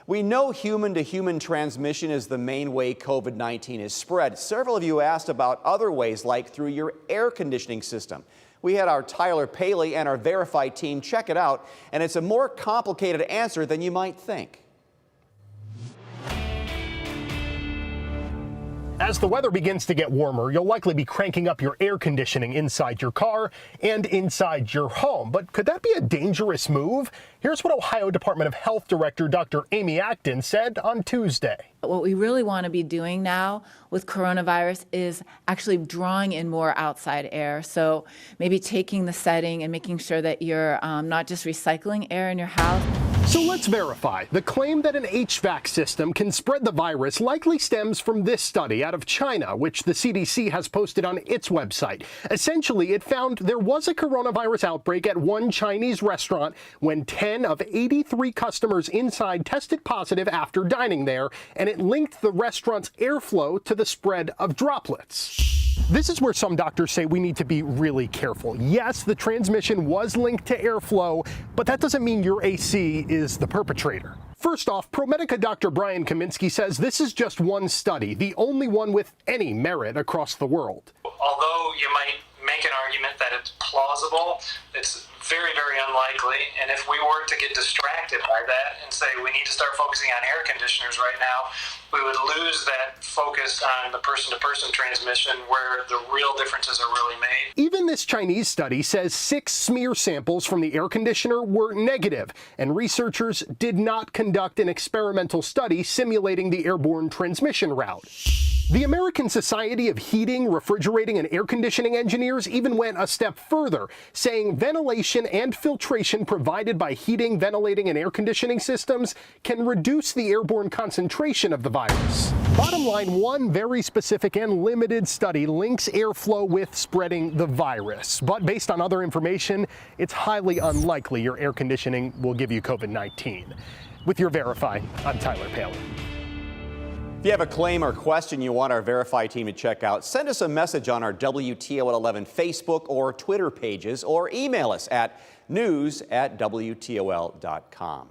We know human-to-human transmission is the main way COVID-19 is spread. Several of you asked about other ways, like through your air conditioning system. We had our Tyler Paley and our Verify team check it out, and it's a more complicated answer than you might think. As the weather begins to get warmer, you'll likely be cranking up your air conditioning inside your car and inside your home. But could that be a dangerous move? Here's what Ohio Department of Health Director Dr. Amy Acton said on Tuesday. What we really want to be doing now with coronavirus is actually drawing in more outside air. So maybe taking the setting and making sure that you're not just recycling air in your house. So let's verify. The claim that an HVAC system can spread the virus likely stems from this study out of China, which the CDC has posted on its website. Essentially, it found there was a coronavirus outbreak at one Chinese restaurant when 10 of 83 customers inside tested positive after dining there, and it linked the restaurant's airflow to the spread of droplets. This is where some doctors say we need to be really careful. Yes, the transmission was linked to airflow, but that doesn't mean your AC is the perpetrator. First off, ProMedica Dr. Brian Kaminsky says this is just one study, the only one with any merit across the world. Although you might make an argument that it's plausible, it's very, very unlikely. And if we were to get distracted by that and say we need to start focusing on air conditioners right now, we would lose that focus on the person-to-person transmission where the real differences are really made. Even this Chinese study says 6 smear samples from the air conditioner were negative, and researchers did not conduct an experimental study simulating the airborne transmission route. The American Society of Heating, Refrigerating, and Air Conditioning Engineers even went a step further, saying ventilation and filtration provided by heating, ventilating, and air conditioning systems can reduce the airborne concentration of the virus. Bottom line, one very specific and limited study links airflow with spreading the virus. But based on other information, it's highly unlikely your air conditioning will give you COVID-19. With your Verify, I'm Tyler Paley. If you have a claim or question you want our Verify team to check out, send us a message on our WTOL 11 Facebook or Twitter pages, or email us at news@WTOL.com.